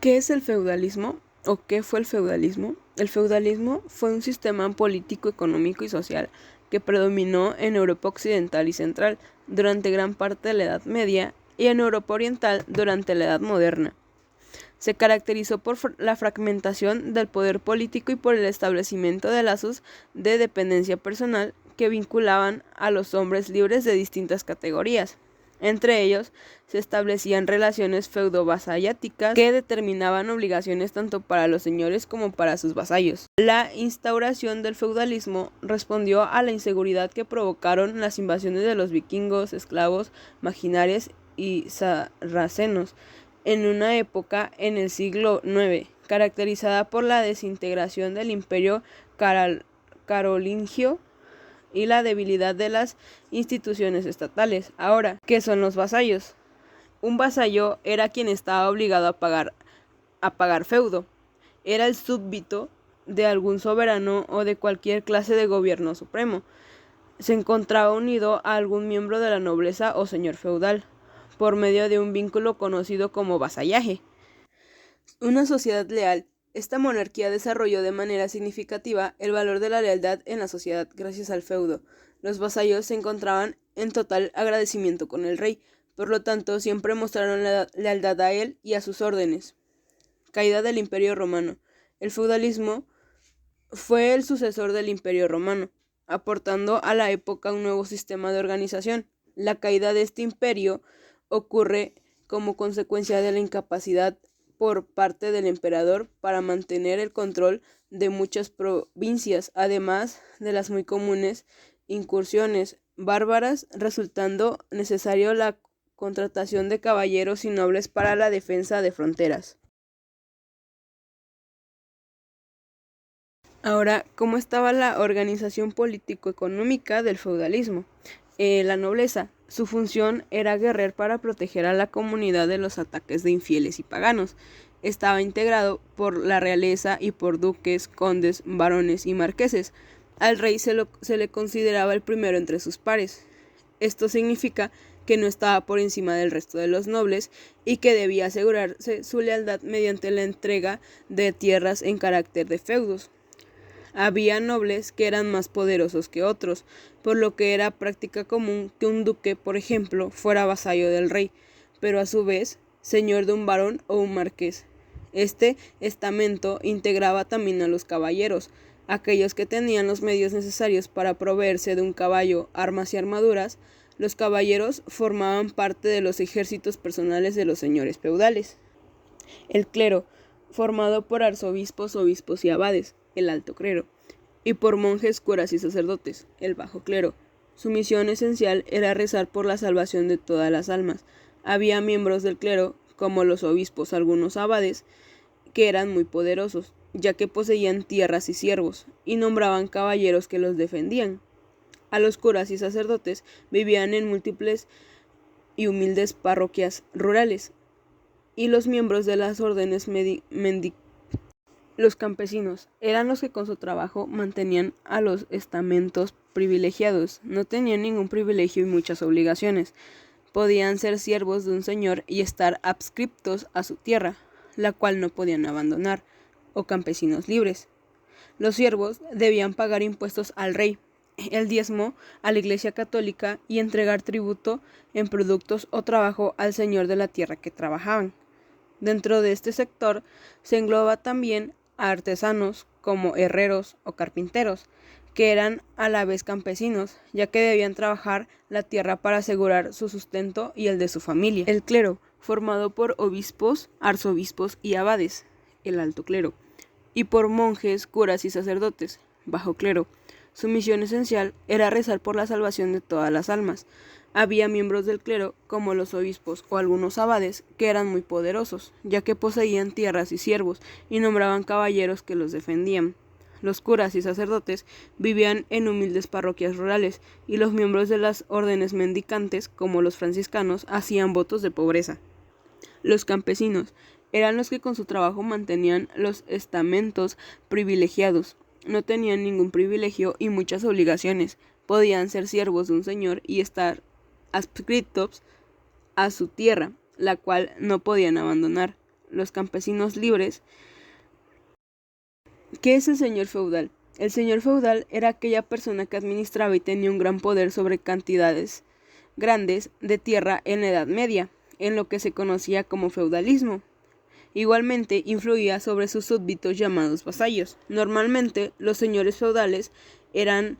¿Qué es el feudalismo o qué fue el feudalismo? El feudalismo fue un sistema político, económico y social que predominó en Europa occidental y central durante gran parte de la Edad Media y en Europa oriental durante la Edad Moderna. Se caracterizó por la fragmentación del poder político y por el establecimiento de lazos de dependencia personal que vinculaban a los hombres libres de distintas categorías. Entre ellos, se establecían relaciones feudo-vasalláticas que determinaban obligaciones tanto para los señores como para sus vasallos. La instauración del feudalismo respondió a la inseguridad que provocaron las invasiones de los vikingos, esclavos, maginares y sarracenos, en una época en el siglo IX, caracterizada por la desintegración del imperio carolingio y la debilidad de las instituciones estatales. Ahora, ¿qué son los vasallos? Un vasallo era quien estaba obligado a pagar feudo. Era el súbdito de algún soberano o de cualquier clase de gobierno supremo. Se encontraba unido a algún miembro de la nobleza o señor feudal, por medio de un vínculo conocido como vasallaje. Una sociedad leal. Esta monarquía desarrolló de manera significativa el valor de la lealtad en la sociedad gracias al feudo. Los vasallos se encontraban en total agradecimiento con el rey, por lo tanto siempre mostraron la lealtad a él y a sus órdenes. Caída del Imperio Romano. El feudalismo fue el sucesor del Imperio Romano, aportando a la época un nuevo sistema de organización. La caída de este imperio ocurre como consecuencia de la incapacidad por parte del emperador para mantener el control de muchas provincias, además de las muy comunes incursiones bárbaras, resultando necesario la contratación de caballeros y nobles para la defensa de fronteras. Ahora, ¿cómo estaba la organización político-económica del feudalismo? La nobleza. Su función era guerrear para proteger a la comunidad de los ataques de infieles y paganos. Estaba integrado por la realeza y por duques, condes, barones y marqueses. Al rey se le consideraba el primero entre sus pares. Esto significa que no estaba por encima del resto de los nobles y que debía asegurarse su lealtad mediante la entrega de tierras en carácter de feudos. Había nobles que eran más poderosos que otros, por lo que era práctica común que un duque, por ejemplo, fuera vasallo del rey, pero a su vez señor de un barón o un marqués. Este estamento integraba también a los caballeros, aquellos que tenían los medios necesarios para proveerse de un caballo, armas y armaduras. Los caballeros formaban parte de los ejércitos personales de los señores feudales. El clero, formado por arzobispos, obispos y abades, el alto clero, y por monjes, curas y sacerdotes, el bajo clero. Su misión esencial era rezar por la salvación de todas las almas. Había miembros del clero, como los obispos, algunos abades, que eran muy poderosos, ya que poseían tierras y siervos, y nombraban caballeros que los defendían. A los curas y sacerdotes vivían en múltiples y humildes parroquias rurales, y los miembros de las órdenes los campesinos eran los que con su trabajo mantenían a los estamentos privilegiados. No tenían ningún privilegio y muchas obligaciones. Podían ser siervos de un señor y estar adscriptos a su tierra, la cual no podían abandonar, o campesinos libres. Los siervos debían pagar impuestos al rey, el diezmo a la Iglesia Católica y entregar tributo en productos o trabajo al señor de la tierra que trabajaban. Dentro de este sector se engloba también a artesanos como herreros o carpinteros, que eran a la vez campesinos, ya que debían trabajar la tierra para asegurar su sustento y el de su familia. El clero, formado por obispos, arzobispos y abades, el alto clero, y por monjes, curas y sacerdotes, bajo clero. Su misión esencial era rezar por la salvación de todas las almas. Había miembros del clero, como los obispos o algunos abades, que eran muy poderosos, ya que poseían tierras y siervos, y nombraban caballeros que los defendían. Los curas y sacerdotes vivían en humildes parroquias rurales, y los miembros de las órdenes mendicantes, como los franciscanos, hacían votos de pobreza. Los campesinos eran los que con su trabajo mantenían los estamentos privilegiados. No tenían ningún privilegio y muchas obligaciones. Podían ser siervos de un señor y estar adscritos a su tierra, la cual no podían abandonar. los campesinos libres. ¿Qué es el señor feudal? El señor feudal era aquella persona que administraba y tenía un gran poder sobre cantidades grandes de tierra en la Edad Media, en lo que se conocía como feudalismo. Igualmente influía sobre sus súbditos llamados vasallos. Normalmente los señores feudales eran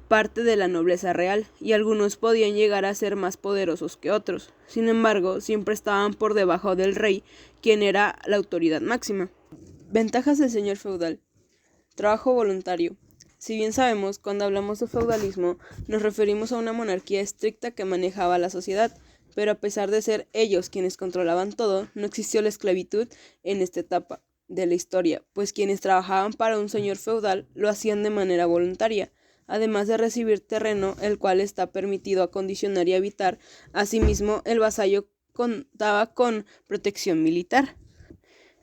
parte de la nobleza real y algunos podían llegar a ser más poderosos que otros. Sin embargo, siempre estaban por debajo del rey, quien era la autoridad máxima. Ventajas del señor feudal. Trabajo voluntario. Si bien sabemos, cuando hablamos de feudalismo, nos referimos a una monarquía estricta que manejaba la sociedad, pero a pesar de ser ellos quienes controlaban todo, no existió la esclavitud en esta etapa de la historia, pues quienes trabajaban para un señor feudal lo hacían de manera voluntaria, además de recibir terreno, el cual está permitido acondicionar y habitar. Asimismo, el vasallo contaba con protección militar.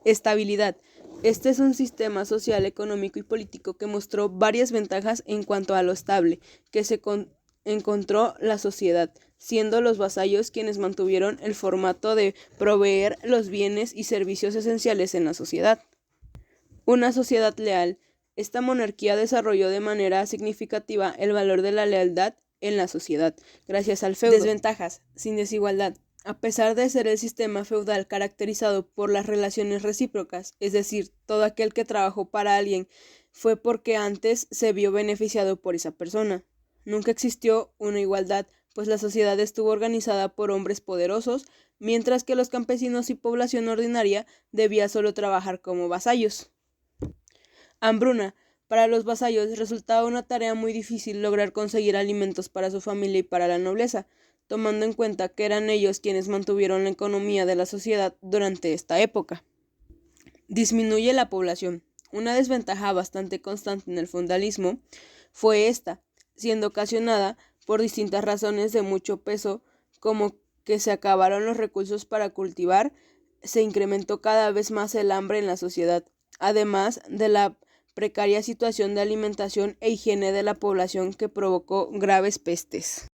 Estabilidad. Este es un sistema social, económico y político que mostró varias ventajas en cuanto a lo estable que se encontró la sociedad, siendo los vasallos quienes mantuvieron el formato de proveer los bienes y servicios esenciales en la sociedad. Una sociedad leal. Esta monarquía desarrolló de manera significativa el valor de la lealtad en la sociedad, gracias al feudo. Desventajas. Sin desigualdad. A pesar de ser el sistema feudal caracterizado por las relaciones recíprocas, es decir, todo aquel que trabajó para alguien fue porque antes se vio beneficiado por esa persona. Nunca existió una igualdad, pues la sociedad estuvo organizada por hombres poderosos, mientras que los campesinos y población ordinaria debía solo trabajar como vasallos. Hambruna. Para los vasallos resultaba una tarea muy difícil lograr conseguir alimentos para su familia y para la nobleza, tomando en cuenta que eran ellos quienes mantuvieron la economía de la sociedad durante esta época. Disminuye la población. Una desventaja bastante constante en el feudalismo fue esta, siendo ocasionada por distintas razones de mucho peso, como que se acabaron los recursos para cultivar, se incrementó cada vez más el hambre en la sociedad, además de la precaria situación de alimentación e higiene de la población que provocó graves pestes.